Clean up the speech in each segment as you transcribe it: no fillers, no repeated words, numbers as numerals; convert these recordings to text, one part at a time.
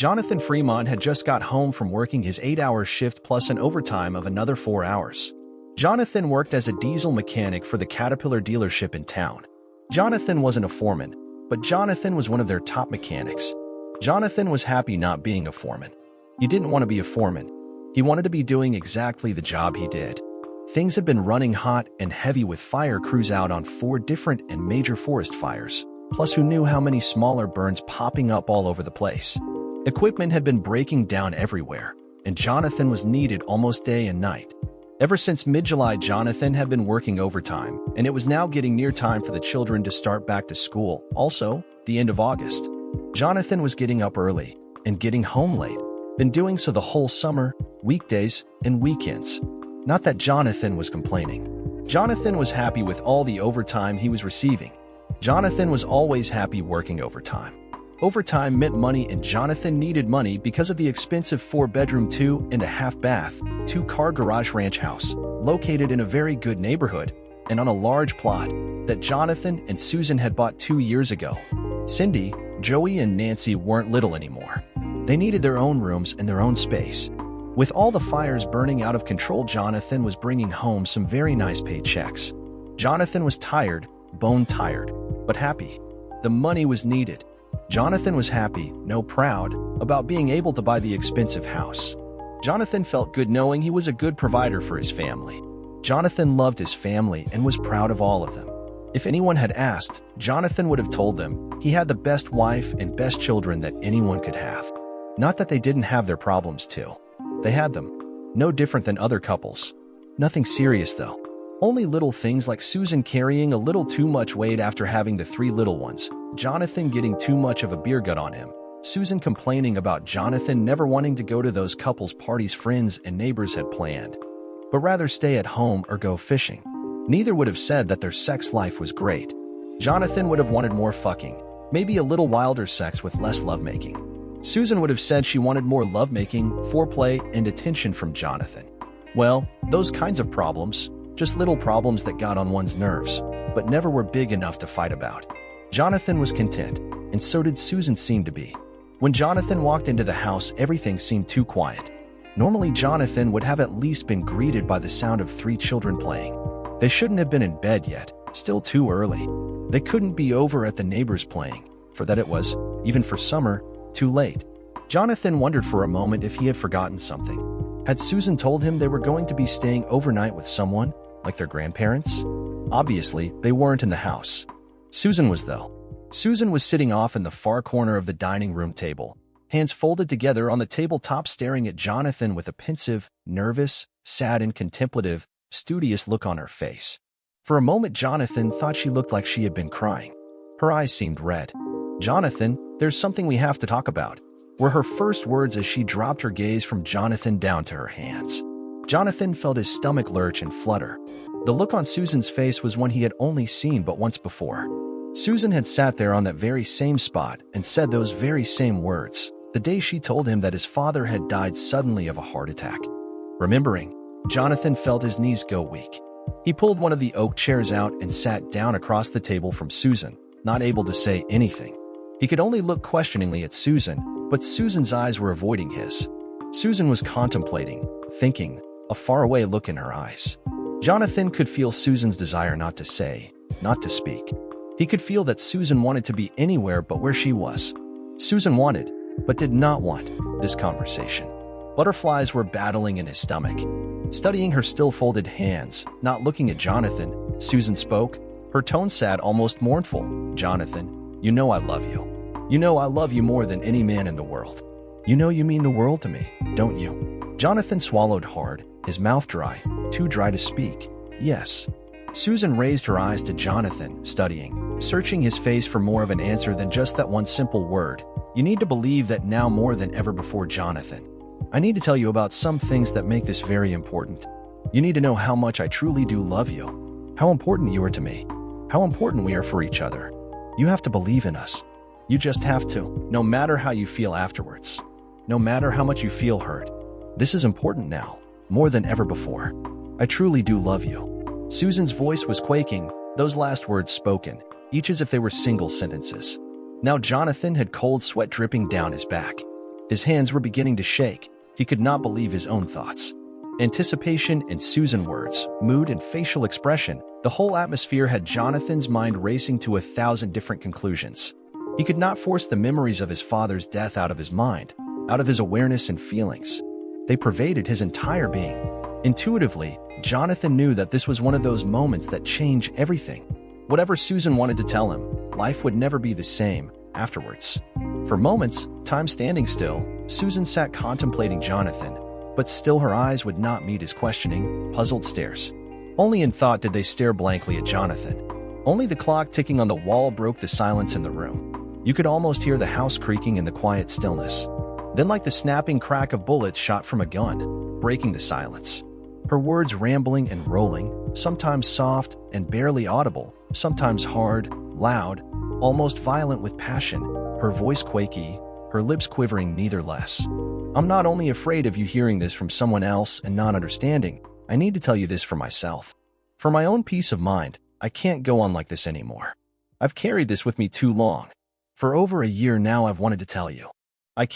Jonathan Fremont had just got home from working his 8-hour shift plus an overtime of another 4 hours. Jonathan worked as a diesel mechanic for the Caterpillar dealership in town. Jonathan wasn't a foreman, but Jonathan was one of their top mechanics. Jonathan was happy not being a foreman. He didn't want to be a foreman. He wanted to be doing exactly the job he did. Things had been running hot and heavy with fire crews out on 4 different and major forest fires, plus who knew how many smaller burns popping up all over the place. Equipment had been breaking down everywhere, and Jonathan was needed almost day and night. Ever since mid-July, Jonathan had been working overtime, and it was now getting near time for the children to start back to school, also the end of August. Jonathan was getting up early and getting home late, been doing so the whole summer, weekdays, and weekends. Not that Jonathan was complaining. Jonathan was happy with all the overtime he was receiving. Jonathan was always happy working overtime. Overtime meant money, and Jonathan needed money because of the expensive 4-bedroom, 2.5-bath, 2-car garage ranch house, located in a very good neighborhood and on a large plot that Jonathan and Susan had bought 2 years ago. Cindy, Joey, and Nancy weren't little anymore. They needed their own rooms and their own space. With all the fires burning out of control, Jonathan was bringing home some very nice paychecks. Jonathan was tired, bone-tired, but happy. The money was needed. Jonathan was happy, no proud, about being able to buy the expensive house. Jonathan felt good knowing he was a good provider for his family. Jonathan loved his family and was proud of all of them. If anyone had asked, Jonathan would have told them he had the best wife and best children that anyone could have. Not that they didn't have their problems too. They had them. No different than other couples. Nothing serious though. Only little things like Susan carrying a little too much weight after having the 3 little ones, Jonathan getting too much of a beer gut on him, Susan complaining about Jonathan never wanting to go to those couples' parties friends and neighbors had planned, but rather stay at home or go fishing. Neither would have said that their sex life was great. Jonathan would have wanted more fucking, maybe a little wilder sex with less lovemaking. Susan would have said she wanted more lovemaking, foreplay, and attention from Jonathan. Well, those kinds of problems, just little problems that got on one's nerves, but never were big enough to fight about. Jonathan was content, and so did Susan seem to be. When Jonathan walked into the house, everything seemed too quiet. Normally, Jonathan would have at least been greeted by the sound of 3 children playing. They shouldn't have been in bed yet, still too early. They couldn't be over at the neighbors playing, for that it was, even for summer, too late. Jonathan wondered for a moment if he had forgotten something. Had Susan told him they were going to be staying overnight with someone, like their grandparents? Obviously, they weren't in the house. Susan was, though. Susan was sitting off in the far corner of the dining room table, hands folded together on the tabletop, staring at Jonathan with a pensive, nervous, sad, and contemplative, studious look on her face. For a moment, Jonathan thought she looked like she had been crying. Her eyes seemed red. "Jonathan, there's something we have to talk about," were her first words as she dropped her gaze from Jonathan down to her hands. Jonathan felt his stomach lurch and flutter. The look on Susan's face was one he had only seen but once before. Susan had sat there on that very same spot and said those very same words, the day she told him that his father had died suddenly of a heart attack. Remembering, Jonathan felt his knees go weak. He pulled one of the oak chairs out and sat down across the table from Susan, not able to say anything. He could only look questioningly at Susan, but Susan's eyes were avoiding his. Susan was contemplating, thinking, a faraway look in her eyes. Jonathan could feel Susan's desire not to say, not to speak. He could feel that Susan wanted to be anywhere but where she was. Susan wanted, but did not want, this conversation. Butterflies were battling in his stomach. Studying her still folded hands, not looking at Jonathan, Susan spoke, her tone sad, almost mournful. "Jonathan, you know I love you. You know I love you more than any man in the world. You know you mean the world to me, don't you?" Jonathan swallowed hard, his mouth dry, too dry to speak. "Yes." Susan raised her eyes to Jonathan, studying, searching his face for more of an answer than just that one simple word. "You need to believe that now more than ever before, Jonathan. I need to tell you about some things that make this very important. You need to know how much I truly do love you, how important you are to me, how important we are for each other. You have to believe in us. You just have to, no matter how you feel afterwards, no matter how much you feel hurt. This is important now, more than ever before. I truly do love you." Susan's voice was quaking, those last words spoken, each as if they were single sentences. Now Jonathan had cold sweat dripping down his back. His hands were beginning to shake. He could not believe his own thoughts. Anticipation in Susan's words, mood, and facial expression, the whole atmosphere had Jonathan's mind racing to 1,000 different conclusions. He could not force the memories of his father's death out of his mind, out of his awareness and feelings. They pervaded his entire being. Intuitively, Jonathan knew that this was one of those moments that change everything. Whatever Susan wanted to tell him, life would never be the same afterwards. For moments, time standing still, Susan sat contemplating Jonathan, but still her eyes would not meet his questioning, puzzled stares. Only in thought did they stare blankly at Jonathan. Only the clock ticking on the wall broke the silence in the room. You could almost hear the house creaking in the quiet stillness. Then, like the snapping crack of bullets shot from a gun, breaking the silence. Her words rambling and rolling, sometimes soft and barely audible, sometimes hard, loud, almost violent with passion, her voice quaky, her lips quivering neither less. I'm not only afraid of you hearing this from someone else and not understanding, I need to tell you this for myself. For my own peace of mind, I can't go on like this anymore. I've carried this with me too long. For over a year now I've wanted to tell you. I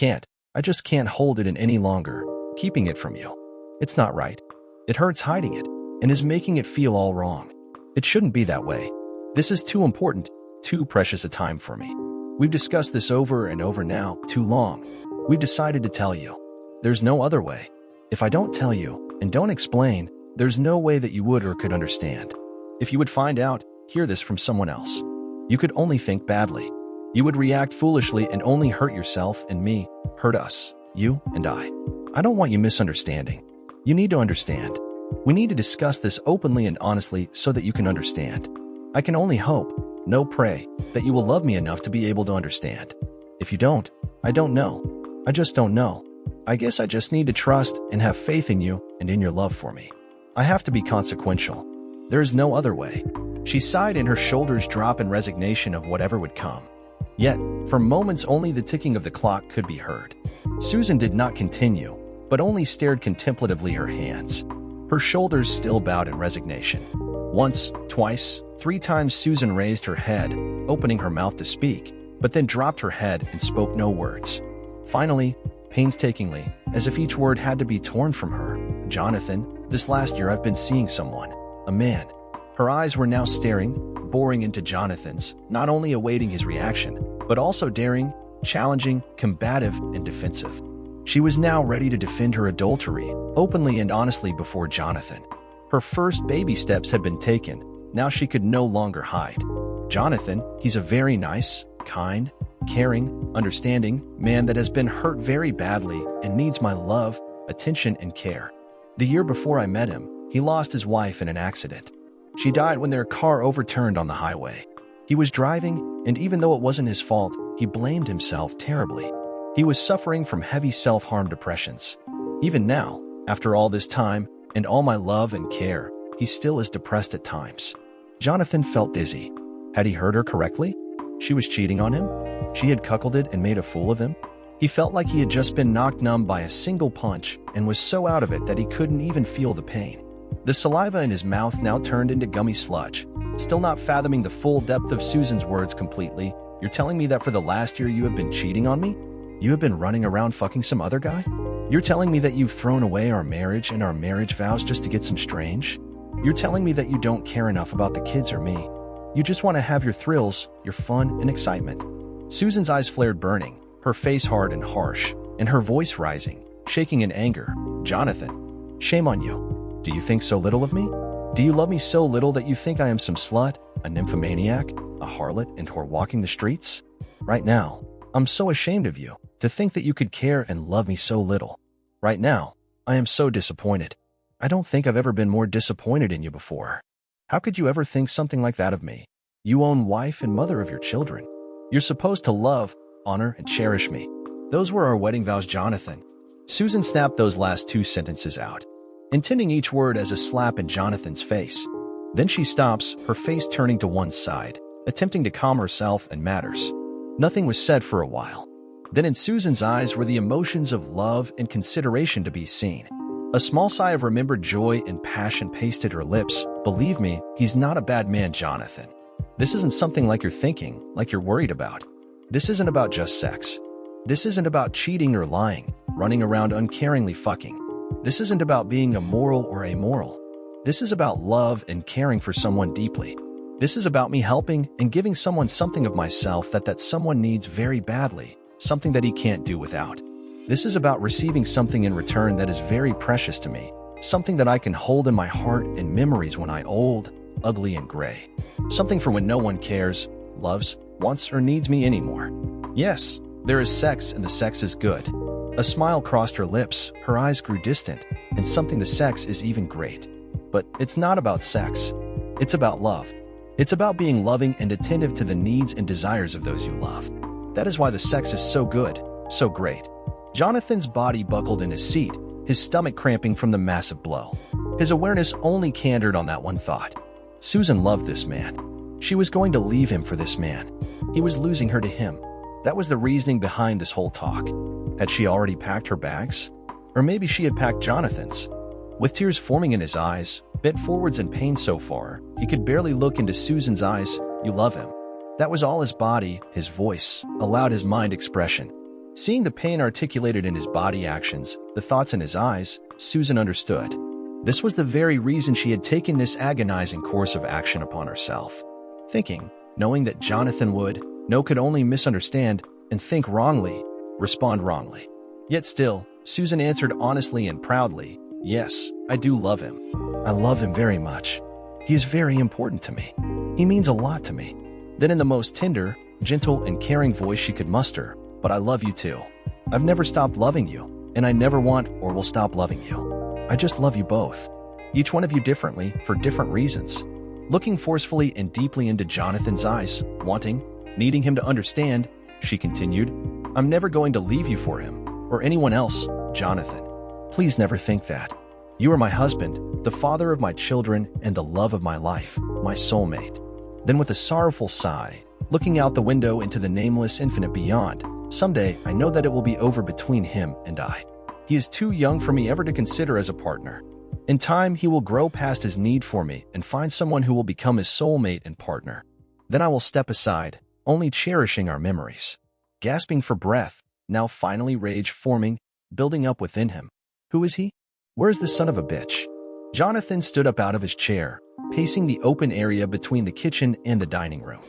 just can't hold it in any longer, keeping it from you. It's not right. It hurts hiding it, and is making it feel all wrong. It shouldn't be that way. This is too important, too precious a time for me. We've discussed this over and over now, too long. We've decided to tell you. There's no other way. If I don't tell you, and don't explain, there's no way that you would or could understand. If you would find out, hear this from someone else, you could only think badly. You would react foolishly and only hurt yourself and me, hurt us, you and I. I don't want you misunderstanding. You need to understand. We need to discuss this openly and honestly so that you can understand. I can only hope, no pray, that you will love me enough to be able to understand. If you don't, I don't know. I just don't know. I guess I just need to trust and have faith in you and in your love for me. I have to be consequential. There is no other way. She sighed and her shoulders dropped in resignation of whatever would come. Yet, for moments only the ticking of the clock could be heard. Susan did not continue, but only stared contemplatively her hands. Her shoulders still bowed in resignation. Once, twice, 3 times Susan raised her head, opening her mouth to speak, but then dropped her head and spoke no words. Finally, painstakingly, as if each word had to be torn from her, Jonathan, this last year I've been seeing someone, a man. Her eyes were now staring, boring into Jonathan's, not only awaiting his reaction, but also daring, challenging, combative, and defensive. She was now ready to defend her adultery, openly and honestly before Jonathan. Her first baby steps had been taken, now she could no longer hide. Jonathan, he's a very nice, kind, caring, understanding man that has been hurt very badly and needs my love, attention, and care. The year before I met him, he lost his wife in an accident. She died when their car overturned on the highway. He was driving, and even though it wasn't his fault, he blamed himself terribly. He was suffering from heavy self-harm depressions. Even now, after all this time, and all my love and care, he still is depressed at times. Jonathan felt dizzy. Had he heard her correctly? She was cheating on him? She had cuckolded and made a fool of him? He felt like he had just been knocked numb by a single punch and was so out of it that he couldn't even feel the pain. The saliva in his mouth now turned into gummy sludge. Still not fathoming the full depth of Susan's words completely, "You're telling me that for the last year you have been cheating on me? You have been running around fucking some other guy? You're telling me that you've thrown away our marriage and our marriage vows just to get some strange? You're telling me that you don't care enough about the kids or me? You just want to have your thrills, your fun, and excitement." Susan's eyes flared burning, her face hard and harsh, and her voice rising, shaking in anger. "Jonathan, shame on you. Do you think so little of me? Do you love me so little that you think I am some slut, a nymphomaniac, a harlot, and whore walking the streets? Right now, I'm so ashamed of you, to think that you could care and love me so little. Right now, I am so disappointed. I don't think I've ever been more disappointed in you before. How could you ever think something like that of me? You own wife and mother of your children. You're supposed to love, honor, and cherish me. Those were our wedding vows, Jonathan." Susan snapped those last 2 sentences out, intending each word as a slap in Jonathan's face. Then she stops, her face turning to one side, attempting to calm herself and matters. Nothing was said for a while. Then in Susan's eyes were the emotions of love and consideration to be seen. A small sigh of remembered joy and passion pasted her lips. "Believe me, he's not a bad man, Jonathan. This isn't something like you're thinking, like you're worried about. This isn't about just sex. This isn't about cheating or lying, running around uncaringly fucking. This isn't about being immoral or amoral. This is about love and caring for someone deeply. This is about me helping and giving someone something of myself that someone needs very badly, something that he can't do without. This is about receiving something in return that is very precious to me, something that I can hold in my heart and memories when I'm old, ugly, and gray. Something for when no one cares, loves, wants, or needs me anymore. Yes, there is sex, and the sex is good. A smile crossed her lips, her eyes grew distant, and something the sex is even great. But it's not about sex. It's about love. It's about being loving and attentive to the needs and desires of those you love. That is why the sex is so good, so great. Jonathan's body buckled in his seat, his stomach cramping from the massive blow. His awareness only cantered on that one thought. Susan loved this man. She was going to leave him for this man. He was losing her to him. That was the reasoning behind this whole talk. Had she already packed her bags? Or maybe she had packed Jonathan's. With tears forming in his eyes, bent forwards in pain so far, he could barely look into Susan's eyes. You love him. That was all his body, his voice, allowed his mind expression. Seeing the pain articulated in his body actions, the thoughts in his eyes, Susan understood. This was the very reason she had taken this agonizing course of action upon herself. Thinking, knowing that Jonathan would, could only misunderstand and think wrongly, respond wrongly. Yet still, Susan answered honestly and proudly, yes, I do love him. I love him very much. He is very important to me. He means a lot to me. Then in the most tender, gentle, and caring voice she could muster, but I love you too. I've never stopped loving you, and I never want or will stop loving you. I just love you both. Each one of you differently, for different reasons. Looking forcefully and deeply into Jonathan's eyes, wanting, needing him to understand, she continued, I'm never going to leave you for him, or anyone else, Jonathan. Please never think that. You are my husband, the father of my children, and the love of my life, my soulmate. Then with a sorrowful sigh, looking out the window into the nameless infinite beyond, someday I know that it will be over between him and I. He is too young for me ever to consider as a partner. In time, he will grow past his need for me and find someone who will become his soulmate and partner. Then I will step aside, only cherishing our memories. Gasping for breath, now finally rage forming, building up within him. Who is he? Where is this son of a bitch? Jonathan stood up out of his chair, pacing the open area between the kitchen and the dining room.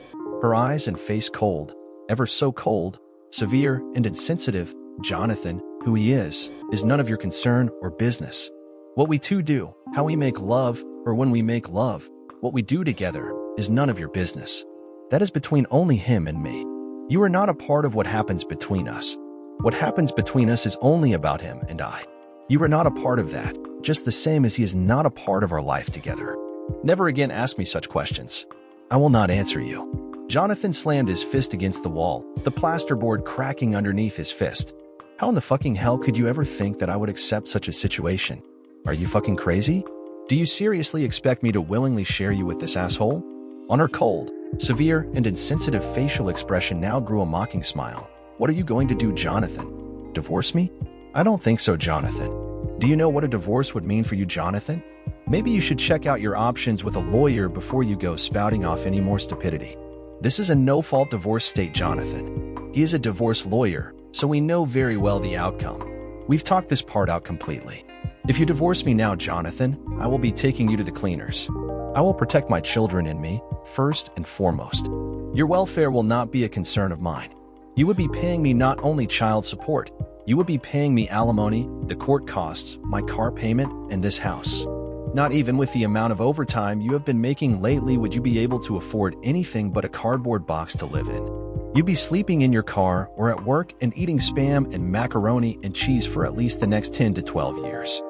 Her eyes and face cold, ever so cold, severe and insensitive. Jonathan, who he is none of your concern or business. What we two do, how we make love, or when we make love, what we do together, is none of your business. That is between only him and me. You are not a part of what happens between us. What happens between us is only about him and I. You are not a part of that, just the same as he is not a part of our life together. Never again ask me such questions. I will not answer you. Jonathan slammed his fist against the wall, the plasterboard cracking underneath his fist. How in the fucking hell could you ever think that I would accept such a situation? Are you fucking crazy? Do you seriously expect me to willingly share you with this asshole? On her cold, severe, and insensitive facial expression now grew a mocking smile. What are you going to do, Jonathan? Divorce me? I don't think so, Jonathan. Do you know what a divorce would mean for you, Jonathan? Maybe you should check out your options with a lawyer before you go spouting off any more stupidity. This is a no-fault divorce state, Jonathan. He is a divorce lawyer, so we know very well the outcome. We've talked this part out completely. If you divorce me now, Jonathan, I will be taking you to the cleaners. I will protect my children and me, first and foremost. Your welfare will not be a concern of mine. You would be paying me not only child support, you would be paying me alimony, the court costs, my car payment, and this house. Not even with the amount of overtime you have been making lately would you be able to afford anything but a cardboard box to live in. You'd be sleeping in your car or at work and eating Spam and macaroni and cheese for at least the next 10 to 12 years.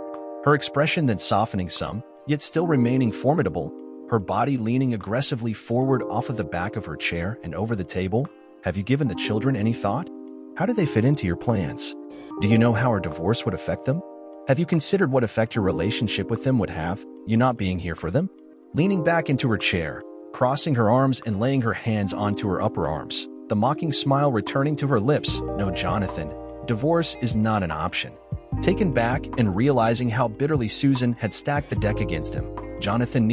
Her expression then softening some, yet still remaining formidable, her body leaning aggressively forward off of the back of her chair and over the table. Have you given the children any thought? How do they fit into your plans? Do you know how our divorce would affect them? Have you considered what effect your relationship with them would have, you not being here for them? Leaning back into her chair, crossing her arms and laying her hands onto her upper arms, the mocking smile returning to her lips. No, Jonathan, divorce is not an option. Taken back and realizing how bitterly Susan had stacked the deck against him, Jonathan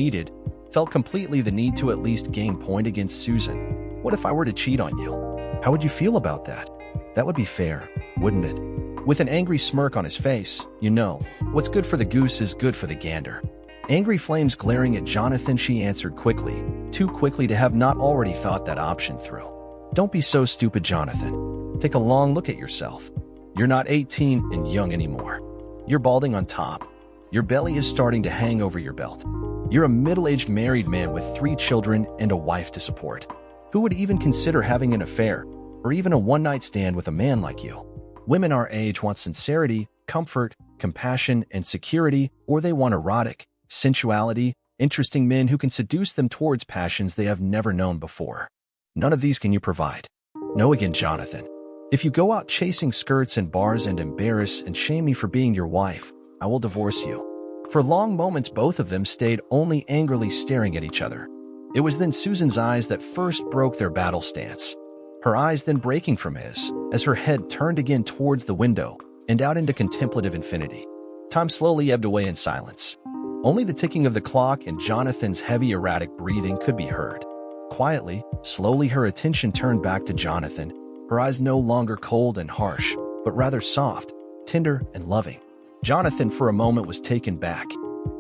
felt completely the need to at least gain point against Susan. What if I were to cheat on you? How would you feel about that? That would be fair, wouldn't it? With an angry smirk on his face, you know, what's good for the goose is good for the gander. Angry flames glaring at Jonathan, she answered quickly, too quickly to have not already thought that option through. Don't be so stupid, Jonathan. Take a long look at yourself. You're not 18 and young anymore. You're balding on top. Your belly is starting to hang over your belt. You're a middle-aged married man with 3 children and a wife to support. Who would even consider having an affair or even a one-night stand with a man like you? Women our age want sincerity, comfort, compassion, and security, or they want erotic, sensuality, interesting men who can seduce them towards passions they have never known before. None of these can you provide. No again, Jonathan. If you go out chasing skirts and bars and embarrass and shame me for being your wife, I will divorce you. For long moments, both of them stayed only angrily staring at each other. It was then Susan's eyes that first broke their battle stance. Her eyes then breaking from his, as her head turned again towards the window and out into contemplative infinity. Time slowly ebbed away in silence. Only the ticking of the clock and Jonathan's heavy, erratic breathing could be heard. Quietly, slowly her attention turned back to Jonathan, her eyes no longer cold and harsh, but rather soft, tender, and loving. Jonathan for a moment was taken back.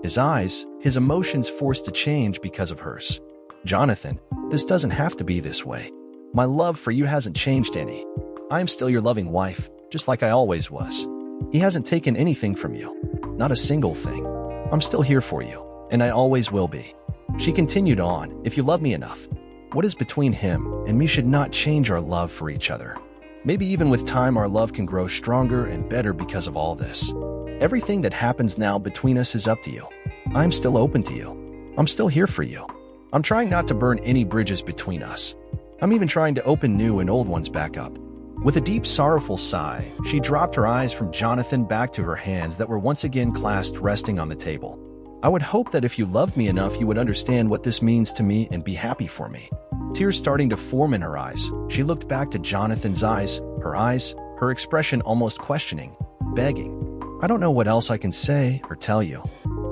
His eyes, his emotions forced to change because of hers. Jonathan, this doesn't have to be this way. My love for you hasn't changed any. I am still your loving wife, just like I always was. He hasn't taken anything from you. Not a single thing. I'm still here for you, and I always will be. She continued on, if you love me enough. What is between him and me should not change our love for each other. Maybe even with time our love can grow stronger and better because of all this. Everything that happens now between us is up to you. I'm still open to you. I'm still here for you. I'm trying not to burn any bridges between us. I'm even trying to open new and old ones back up. With a deep, sorrowful sigh, she dropped her eyes from Jonathan back to her hands that were once again clasped resting on the table. I would hope that if you loved me enough, you would understand what this means to me and be happy for me. Tears starting to form in her eyes, she looked back to Jonathan's eyes, her expression almost questioning, begging. I don't know what else I can say or tell you.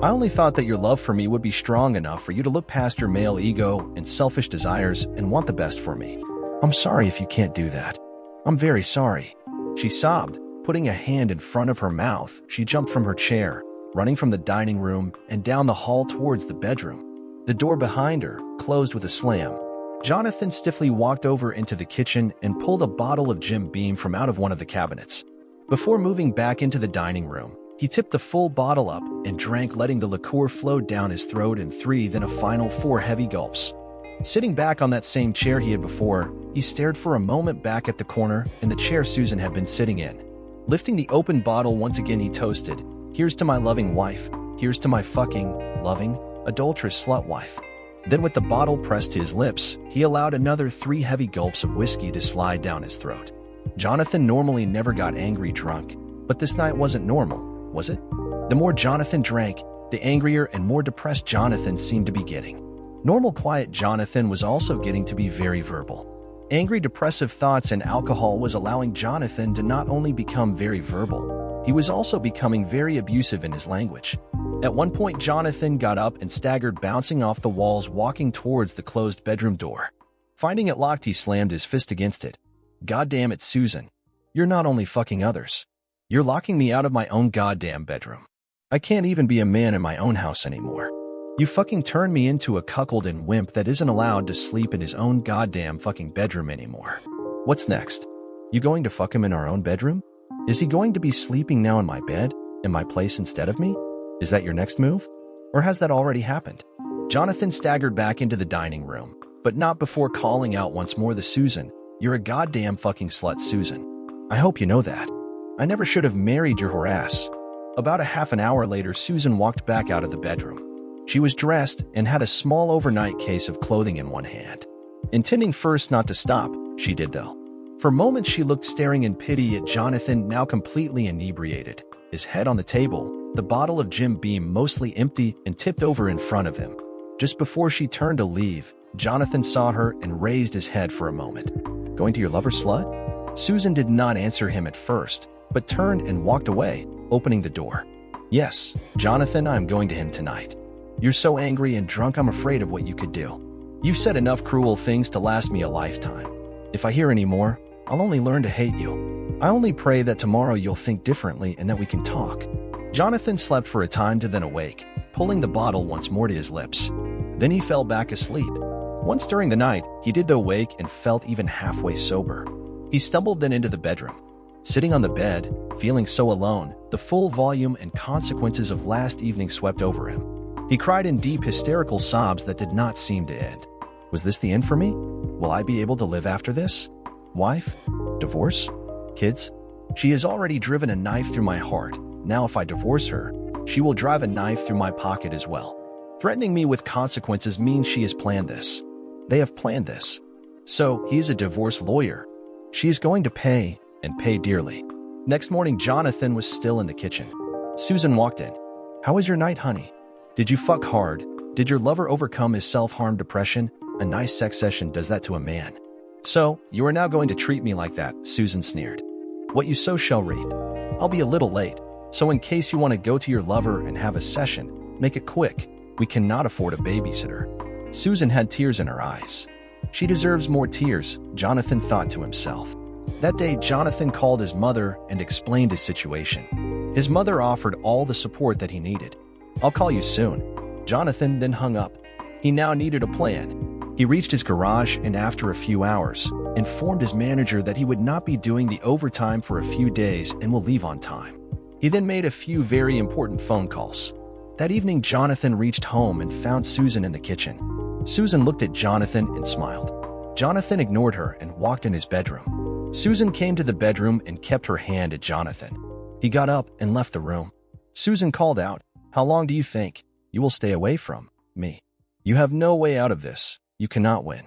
I only thought that your love for me would be strong enough for you to look past your male ego and selfish desires and want the best for me. I'm sorry if you can't do that. I'm very sorry. She sobbed, putting a hand in front of her mouth. She jumped from her chair, running from the dining room and down the hall towards the bedroom. The door behind her closed with a slam. Jonathan stiffly walked over into the kitchen and pulled a bottle of Jim Beam from out of one of the cabinets. Before moving back into the dining room, he tipped the full bottle up and drank, letting the liqueur flow down his throat in 3, then a final 4 heavy gulps. Sitting back on that same chair he had before, he stared for a moment back at the corner in the chair Susan had been sitting in. Lifting the open bottle once again, he toasted, "Here's to my loving wife. Here's to my fucking, loving, adulterous slut wife." Then with the bottle pressed to his lips, he allowed another 3 heavy gulps of whiskey to slide down his throat. Jonathan normally never got angry drunk, but this night wasn't normal, was it? The more Jonathan drank, the angrier and more depressed Jonathan seemed to be getting. Normal quiet Jonathan was also getting to be very verbal. Angry, depressive thoughts and alcohol was allowing Jonathan to not only become very verbal, he was also becoming very abusive in his language. At one point, Jonathan got up and staggered, bouncing off the walls, walking towards the closed bedroom door. Finding it locked, he slammed his fist against it. "God damn it, Susan. You're not only fucking others. You're locking me out of my own goddamn bedroom. I can't even be a man in my own house anymore. You fucking turned me into a cuckold and wimp that isn't allowed to sleep in his own goddamn fucking bedroom anymore. What's next? You going to fuck him in our own bedroom? Is he going to be sleeping now in my bed, in my place instead of me? Is that your next move? Or has that already happened?" Jonathan staggered back into the dining room, but not before calling out once more the Susan. "You're a goddamn fucking slut, Susan. I hope you know that. I never should have married your whore ass." About a half an hour later, Susan walked back out of the bedroom. She was dressed and had a small overnight case of clothing in one hand. Intending first not to stop, she did though. For moments she looked, staring in pity at Jonathan, now completely inebriated, his head on the table, the bottle of Jim Beam mostly empty and tipped over in front of him. Just before she turned to leave, Jonathan saw her and raised his head for a moment. "Going to your lover, slut?" Susan did not answer him at first, but turned and walked away, opening the door. "Yes, Jonathan, I'm going to him tonight. You're so angry and drunk, I'm afraid of what you could do. You've said enough cruel things to last me a lifetime. If I hear any more, I'll only learn to hate you. I only pray that tomorrow you'll think differently and that we can talk." Jonathan slept for a time to then awake, pulling the bottle once more to his lips. Then he fell back asleep. Once during the night, he did awake and felt even halfway sober. He stumbled then into the bedroom. Sitting on the bed, feeling so alone, the full volume and consequences of last evening swept over him. He cried in deep, hysterical sobs that did not seem to end. Was this the end for me? Will I be able to live after this? Wife? Divorce? Kids? She has already driven a knife through my heart. Now if I divorce her, she will drive a knife through my pocket as well. Threatening me with consequences means she has planned this. They have planned this. So he is a divorce lawyer. She is going to pay, and pay dearly. Next morning, Jonathan was still in the kitchen. Susan walked in. "How was your night, honey? Did you fuck hard? Did your lover overcome his self-harm depression? A nice sex session does that to a man." "So, you are now going to treat me like that," Susan sneered. "What you sow shall reap. I'll be a little late, so in case you want to go to your lover and have a session, make it quick. We cannot afford a babysitter." Susan had tears in her eyes. She deserves more tears, Jonathan thought to himself. That day, Jonathan called his mother and explained his situation. His mother offered all the support that he needed. "I'll call you soon." Jonathan then hung up. He now needed a plan. He reached his garage and after a few hours, informed his manager that he would not be doing the overtime for a few days and will leave on time. He then made a few very important phone calls. That evening, Jonathan reached home and found Susan in the kitchen. Susan looked at Jonathan and smiled. Jonathan ignored her and walked in his bedroom. Susan came to the bedroom and kept her hand at Jonathan. He got up and left the room. Susan called out, "How long do you think you will stay away from me? You have no way out of this. You cannot win.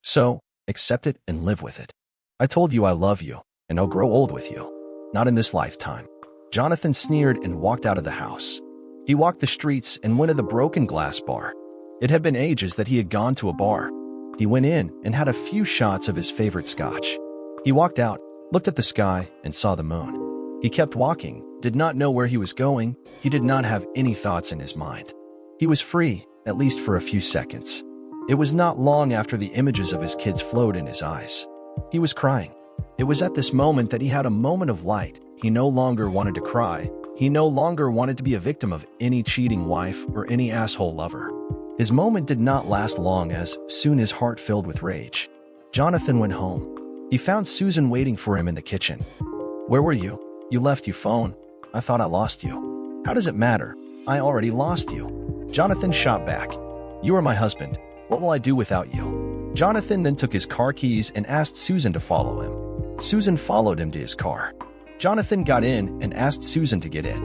So, accept it and live with it. I told you I love you, and I'll grow old with you. Not in this lifetime." Jonathan sneered and walked out of the house. He walked the streets and went to the broken glass bar. It had been ages that he had gone to a bar. He went in and had a few shots of his favorite scotch. He walked out, looked at the sky, and saw the moon. He kept walking, did not know where he was going. He did not have any thoughts in his mind. He was free, at least for a few seconds. It was not long after the images of his kids flowed in his eyes. He was crying. It was at this moment that he had a moment of light. He no longer wanted to cry. He no longer wanted to be a victim of any cheating wife or any asshole lover. His moment did not last long as soon his heart filled with rage. Jonathan went home. He found Susan waiting for him in the kitchen. "Where were you? You left your phone. I thought I lost you." "How does it matter? I already lost you." Jonathan shot back. "You are my husband. What will I do without you?" Jonathan then took his car keys and asked Susan to follow him. Susan followed him to his car. Jonathan got in and asked Susan to get in.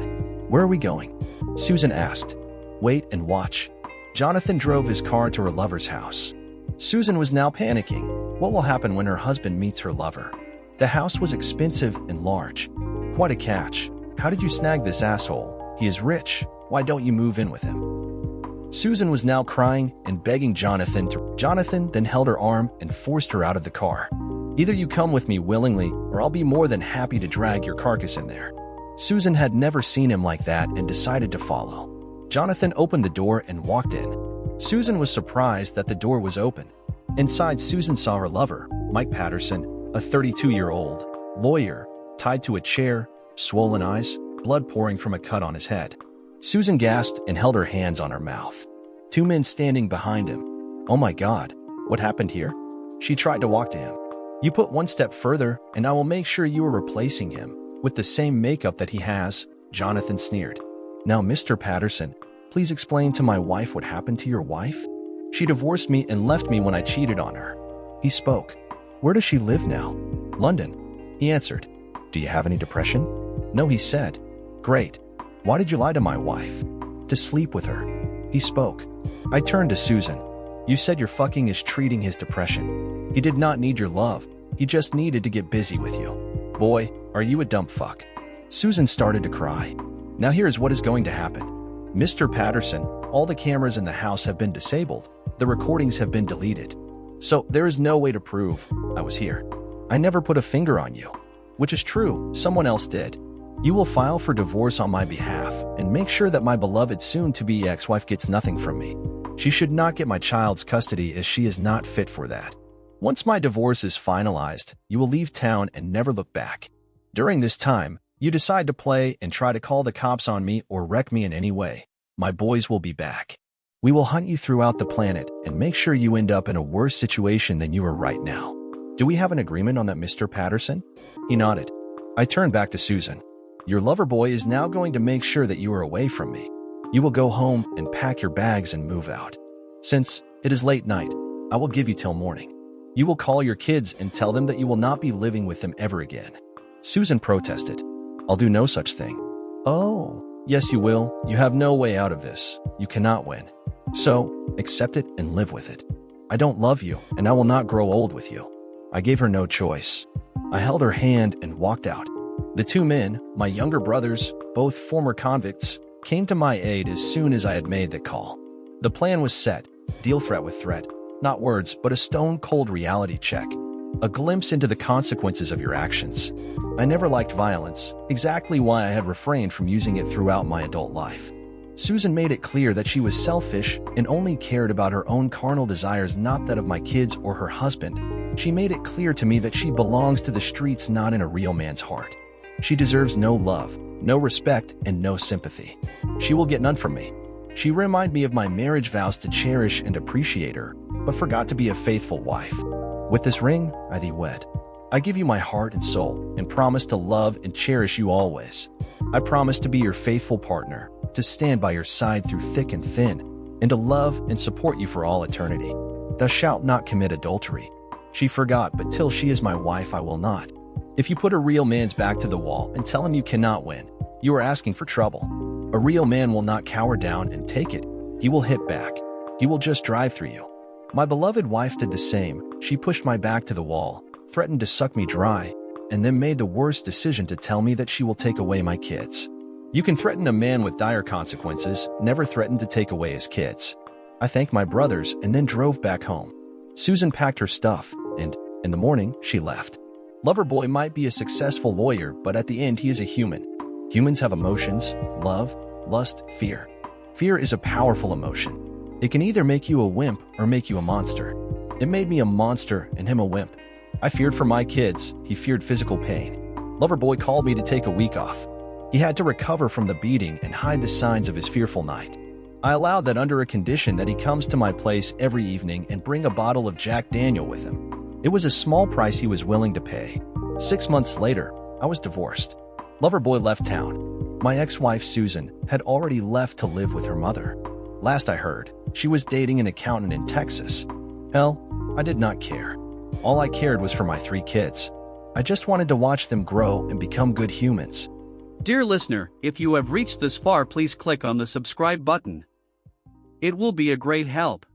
"Where are we going?" Susan asked. "Wait and watch." Jonathan drove his car to her lover's house. Susan was now panicking. What will happen when her husband meets her lover? The house was expensive and large. Quite a catch. How did you snag this asshole? He is rich. Why don't you move in with him? Susan was now crying and begging Jonathan to. Jonathan then held her arm and forced her out of the car. "Either you come with me willingly, or I'll be more than happy to drag your carcass in there." Susan had never seen him like that and decided to follow. Jonathan opened the door and walked in. Susan was surprised that the door was open. Inside, Susan saw her lover, Mike Patterson, a 32-year-old lawyer, tied to a chair, swollen eyes, blood pouring from a cut on his head. Susan gasped and held her hands on her mouth. Two men standing behind him. "Oh my God, what happened here?" She tried to walk to him. "You put one step further, and I will make sure you are replacing him with the same makeup that he has," Jonathan sneered. "Now, Mr. Patterson, please explain to my wife what happened to your wife. She divorced me and left me when I cheated on her." He spoke. "Where does she live now?" "London," he answered. "Do you have any depression?" "No," he said. "Great. Why did you lie to my wife?" "To sleep with her." He spoke. I turned to Susan. "You said your fucking is treating his depression. He did not need your love. He just needed to get busy with you. Boy, are you a dumb fuck." Susan started to cry. "Now here's what is going to happen. Mr. Patterson, all the cameras in the house have been disabled. The recordings have been deleted. So there is no way to prove I was here. I never put a finger on you." Which is true, someone else did. "You will file for divorce on my behalf and make sure that my beloved soon-to-be ex-wife gets nothing from me. She should not get my child's custody as she is not fit for that." Once my divorce is finalized, you will leave town and never look back. During this time, you decide to play and try to call the cops on me or wreck me in any way. My boys will be back. We will hunt you throughout the planet and make sure you end up in a worse situation than you are right now. Do we have an agreement on that, Mr. Patterson? He nodded. I turned back to Susan. Your lover boy is now going to make sure that you are away from me. You will go home and pack your bags and move out. Since it is late night, I will give you till morning. You will call your kids and tell them that you will not be living with them ever again. Susan protested. I'll do no such thing. Oh, yes you will. You have no way out of this. You cannot win. So, accept it and live with it. I don't love you, and I will not grow old with you. I gave her no choice. I held her hand and walked out. The two men, my younger brothers, both former convicts, came to my aid as soon as I had made the call. The plan was set, deal threat with threat, not words, but a stone-cold reality check, a glimpse into the consequences of your actions. I never liked violence, exactly why I had refrained from using it throughout my adult life. Susan made it clear that she was selfish and only cared about her own carnal desires, not that of my kids or her husband. She made it clear to me that she belongs to the streets, not in a real man's heart. She deserves no love, no respect, and no sympathy. She will get none from me. She reminded me of my marriage vows to cherish and appreciate her, but forgot to be a faithful wife. With this ring, I thee wed. I give you my heart and soul, and promise to love and cherish you always. I promise to be your faithful partner, to stand by your side through thick and thin, and to love and support you for all eternity. Thou shalt not commit adultery. She forgot, but till she is my wife I will not. If you put a real man's back to the wall and tell him you cannot win, you are asking for trouble. A real man will not cower down and take it. He will hit back. He will just drive through you. My beloved wife did the same. She pushed my back to the wall, threatened to suck me dry, and then made the worst decision to tell me that she will take away my kids. You can threaten a man with dire consequences, never threaten to take away his kids. I thanked my brothers and then drove back home. Susan packed her stuff, and, in the morning, she left. Loverboy might be a successful lawyer, but at the end he is a human. Humans have emotions, love, lust, fear. Fear is a powerful emotion. It can either make you a wimp or make you a monster. It made me a monster and him a wimp. I feared for my kids, he feared physical pain. Loverboy called me to take a week off. He had to recover from the beating and hide the signs of his fearful night. I allowed that under a condition that he comes to my place every evening and bring a bottle of Jack Daniel with him. It was a small price he was willing to pay. 6 months later, I was divorced. Loverboy left town. My ex-wife Susan had already left to live with her mother. Last I heard, she was dating an accountant in Texas. Hell, I did not care. All I cared was for my 3 kids. I just wanted to watch them grow and become good humans. Dear listener, if you have reached this far, please click on the subscribe button. It will be a great help.